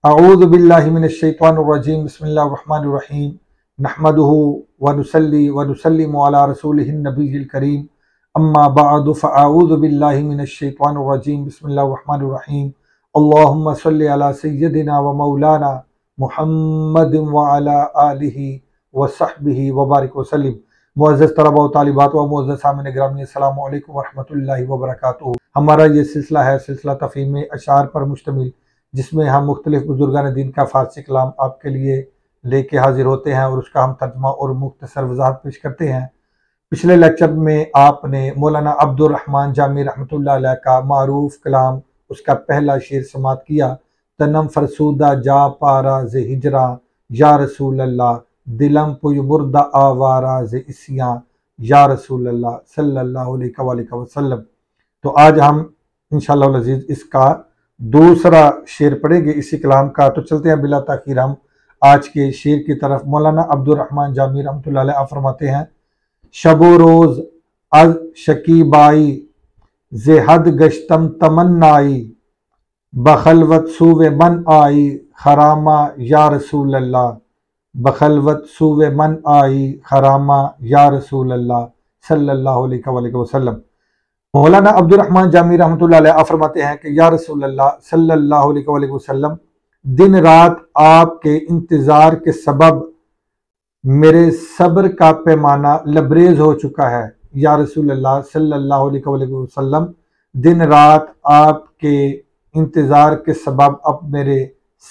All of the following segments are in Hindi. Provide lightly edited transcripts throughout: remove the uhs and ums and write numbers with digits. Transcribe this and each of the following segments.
अऊज़ु बिल्लाहि मिनश्शैतानिर्रजीम बिस्मिल्लाहिर्रहमानिर्रहीम नहमदुहु व नुसल्ली व नुसल्लिमु अला रसूलिहिन नबिय्यिल करीम अम्मा बअदु फ़अऊज़ु बिल्लाहि मिनश्शैतानिर्रजीम बिस्मिल्लाहिर्रहमानिर्रहीम अल्लाहुम्मा सल्लि अला सय्यदिना व मौलाना मुहम्मदिन व अला आलिहि व सहबिहि व बारिक व सल्लिम। मुअज़्ज़ज़ तलबा व तालिबात व मुअज़्ज़ज़ सामिन गिरामी, अस्सलामु अलैकुम व रहमतुल्लाहि व बरकातुहू। हमारा ये सिलसिला है सिलसिला तफ़हीम अशार पर मुश्तमिल, जिसमें हम मुख्तलिफ बुजुर्गान दीन का फ़ारसी कलाम आपके लिए लेके हाजिर होते हैं और उसका हम तर्जुमा और मुख्तसर वज़ाहत पेश करते हैं। पिछले लेक्चर में आपने मौलाना अब्दुर्रहमान जामी रहमतुल्लाह अलैह का मारूफ कलाम, उसका पहला शेर समात किया। तनम फरसूदा जा पारा जे हिजरा या रसूल अल्लाह, दिलम पुय मुर्दा आवारा जे इसिया या रसूल अल्लाह सल्लल्लाहु अलैहि वसल्लम। तो आज हम इंशाअल्लाह अज़ीज़ इसका दूसरा शेर पढ़ेंगे इसी कलाम का। तो चलते हैं बिला ताखीर हम आज के शेर की तरफ। मौलाना अब्दुर्रहमान जामी रहमतुल्लाह अलैह आप फरमाते हैं, शबो रोज अज शकीबाई जेहद गश्तम तमन्नाई, बखलवत सूवे मन आई खरामा या रसूल अल्लाह, बखलवत सूवे मन आई खरामा या रसूल अल्लाह सल्लल्लाहु अलैहि वसल्लम। मौलाना अब्दुर्रहमान जामी रहमतुल्लाह अलैह फरमाते हैं कि या रसूल अल्लाह सल्लल्लाहु अलैहि वसल्लम, दिन रात आपके इंतज़ार के सबब मेरे सब्र का पैमाना लबरेज हो चुका है। या रसूल अल्लाह सल्लल्लाहु अलैहि वसल्लम, दिन रात आपके इंतज़ार के सबब अब मेरे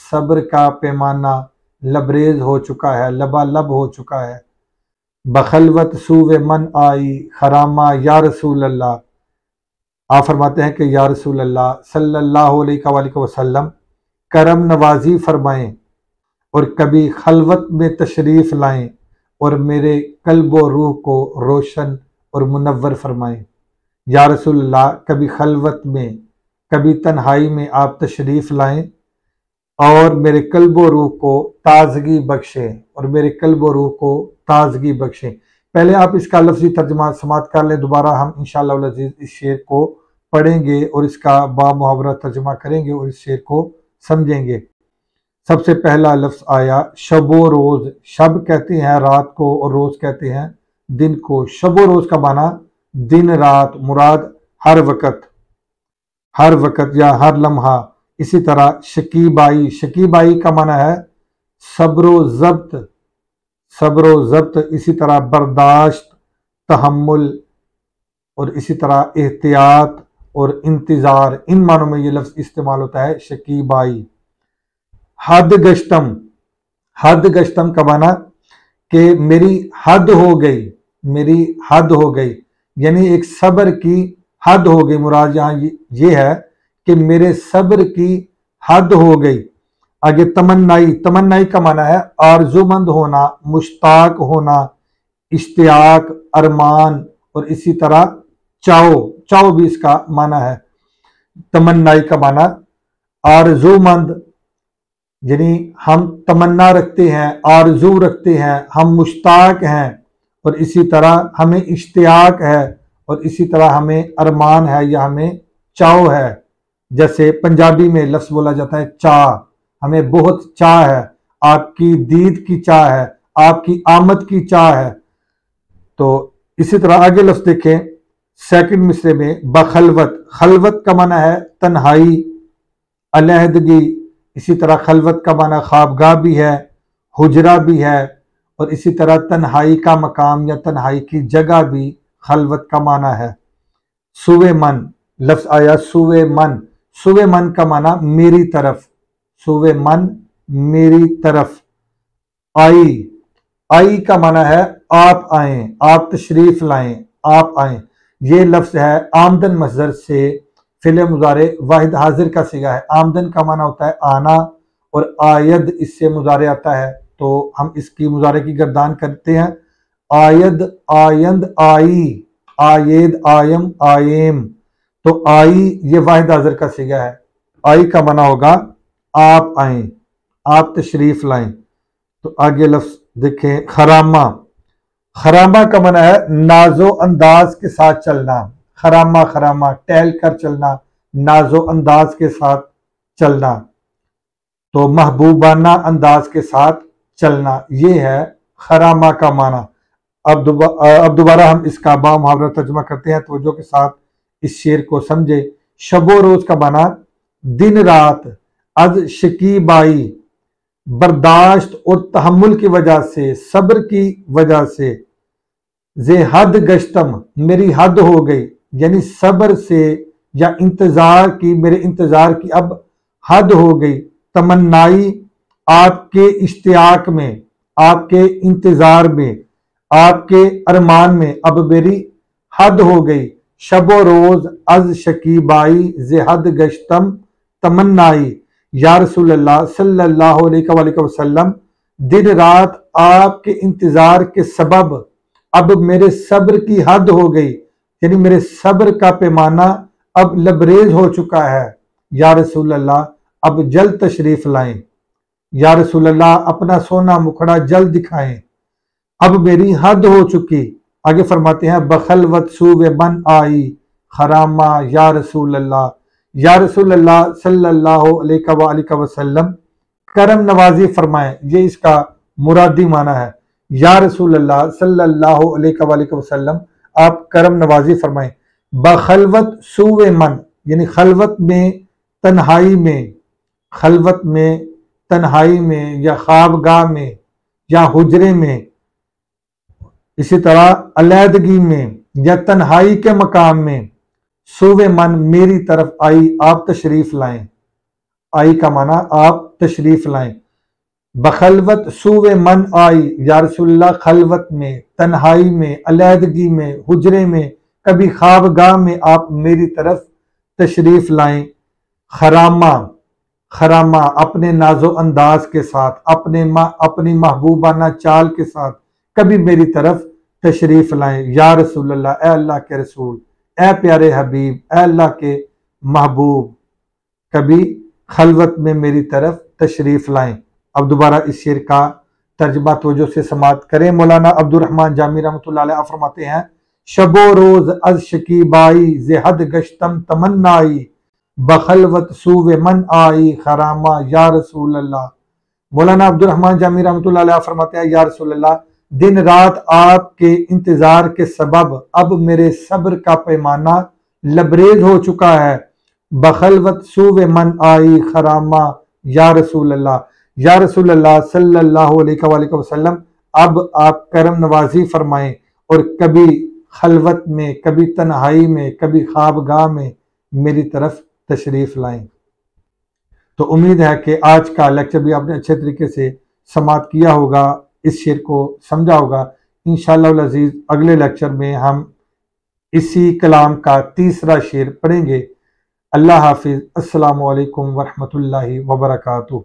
सब्र का पैमाना लबरेज हो चुका है, लबालब हो चुका है। बखलवत सूवे मन आई खरामा या रसूल अल्लाह, आप फरमाते हैं कि या रसूल अल्लाह सल्लल्लाहु अलैहि वसल्लम, करम नवाजी फरमाएं और कभी खलवत में तशरीफ़ लाएं और मेरे कल्ब व रूह को रोशन और मुनव्वर फरमाएं। या रसूल अल्लाह, कभी खलवत में कभी तन्हाई में आप तशरीफ़ लाएं और मेरे कल्ब व रूह को ताजगी बख्शें, और मेरे कल्ब व रूह को ताजगी बख्शें। पहले आप इसका लफ्ज़ी तर्जुमा समात कर लें, दोबारा हम इंशाअल्लाह अज़ीज़ इस शेर को पढ़ेंगे और इसका बामुहावरा तर्जुमा करेंगे और इस शेर को समझेंगे। सबसे पहला लफ्ज़ आया शबो रोज़। शब कहते हैं रात को और रोज़ कहते हैं दिन को। शबो रोज़ का माना दिन रात, मुराद हर वक़्त या हर लम्हा। इसी तरह शकीबाई, शकीबाई का माना है सब्रो ज़ब्त। इसी तरह बर्दाश्त, तहम्मुल, और इसी तरह एहतियात और इंतज़ार, इन मानों में ये लफ्ज़ इस्तेमाल होता है शकीबाई। हद गश्तम का माना कि मेरी हद हो गई, यानी एक सब्र की हद हो गई। मुराद यहाँ ये है कि मेरे सब्र की हद हो गई। आगे तमन्नाई का माना है आरज़ूमंद होना, मुश्ताक होना, इश्तियाक, अरमान, और इसी तरह चाओ भी इसका माना है। तमन्नाई का माना आरज़ूमंद, यानी हम तमन्ना रखते हैं, आरज़ू रखते हैं, हम मुश्ताक हैं, और इसी तरह हमें इश्तियाक है, और इसी तरह हमें अरमान है या हमें चाव है। जैसे पंजाबी में लफ्ज़ बोला जाता है चाह, हमें बहुत चाह है, आपकी दीद की चाह है, आपकी आमद की चाह है। तो इसी तरह आगे लफ्ज़ देखें सेकंड मिसरे में, बखलवत। खलवत का माना है तन्हाई, अलहदगी। इसी तरह खलवत का माना ख्वाबगाह भी है, हुजरा भी है, और इसी तरह तन्हाई का मकाम या तन्हाई की जगह भी खलवत का माना है। सुवे मन, लफ्ज़ आया सुवे मन का माना मेरी तरफ, सुवे मन मेरी तरफ। आई का माना है आप आएं, आप तशरीफ़ लाएं, आप आएं। ये लफ्ज़ है आमदन मस्दर से फिले मुजारे वाहिद हाजिर का सीगा है। आमदन का माना होता है आना, और आयद इससे मुजारे आता है, तो हम इसकी मुजारे की गर्दान करते हैं आयद, आयंद, आई, आयद, आयम, आयम। तो आई ये वाहिद हाजिर का सीगा है। आई का माना होगा आप आएं, आप तशरीफ़ लाएं। तो आगे लफ्ज़ देखें खरामा का माना है नाजो अंदाज के साथ चलना। खरामा टहल कर चलना, नाजो अंदाज के साथ चलना। तो महबूबाना अंदाज के साथ चलना, ये है खरामा का माना। अब दोबारा हम इसका बामुहावरा तर्जुमा करते हैं तवज्जो के साथ इस शेर को समझे। शबो रोज का माना दिन रात, अज शकीबाई बर्दाश्त और तहम्मुल की वजह से, सब्र की वजह से, जे हद गश्तम मेरी हद हो गई, यानी सब्र से या इंतजार की, मेरे इंतजार की अब हद हो गई। तमन्नाई आपके इश्तियाक में, आपके इंतजार में, आपके अरमान में अब मेरी हद हो गई। शबो रोज अज शकीबाई जे हद गश्तम तमन्नाई, या रसूल अल्लाह सल्लल्लाहु अलैहि वसल्लम, दिन रात आपके इंतजार के सबब अब मेरे सब्र की हद हो गई, यानी मेरे सब्र का पैमाना अब लबरेज हो चुका है। या रसूल अल्लाह अब जल्द तशरीफ लाएं, या रसूल अल्लाह अपना सोना मुखड़ा जल्द दिखाएं, अब मेरी हद हो चुकी। आगे फरमाते हैं बखलवत सूवे बन आई खरामा, या रसूल अल्लाह, या रसूल अल्लाह सल्लल्लाहु अलैहि वसल्लम करम नवाजी फरमाएं, ये इसका मुरादी माना है। या रसूल अल्लाह सल्लल्लाहु अलैहि वसल्लम आप करम नवाजी फरमाएं। बखलवत सूवे मन, यानी खलवत में, तन्हाई में, खलवत में, तन्हाई में या ख्वाबगाह में या हुजरे में, इसी तरह अलैदगी में या तन्हाई के मकाम में, सूवे मन मेरी तरफ आई, आप तशरीफ लाएं। आई का माना आप तशरीफ लाएं। बखलवत सूवे मन आई, या रसूलुल्लाह खलवत में, तन्हाई में, अलैदगी में, हुजरे में, कभी ख्वाबगाह में आप मेरी तरफ तशरीफ लाएं। खरामा, खरामा अपने नाजो अंदाज के साथ, अपनी महबूबाना चाल के साथ कभी मेरी तरफ तशरीफ लाएं। या रसूल अल्लाह, ए अल्लाह के रसूल, ए प्यारे हबीब, ए अल्लाह के महबूब, कभी खलवत में मेरी तरफ तशरीफ लाएं। अब दोबारा इस शेर का तर्जमा तवज्जो से समाअत करें। मौलाना अब्दुर रहमान जामी रहमतुल्लाह अलैह फरमाते हैं शबो रोज अज शकीबाई जे हद गश्तम तमन्नाई, बखलवत सूवे मन आई खरामा, या रसूल अल्लाह। मौलाना अब्दुर रहमान जामी रहमतुल्लाह अलैह फरमाते हैं या रसूल अल्लाह, दिन रात आपके इंतजार के सबब अब मेरे सब्र का पैमाना लबरेज हो चुका है। बखलवत सूवे मन आई खरामा, या रसूल अल्लाह, या रसूल अल्लाह सल्लल्लाहु अलैहि वसल्लम अब आप करम नवाजी फरमाएं और कभी खलवत में, कभी तन्हाई में, कभी ख्वाबगाह में मेरी तरफ तशरीफ लाएं। तो उम्मीद है कि आज का लेक्चर भी आपने अच्छे तरीके से समाप्त किया होगा, इस शेर को समझा होगा। इंशाअल्लाह अज़ीज़ अगले लेक्चर में हम इसी कलाम का तीसरा शेर पढ़ेंगे। अल्लाह हाफिज़। अस्सलामु अलैकुम वरहमतुल्लाहि वबरकातुहू।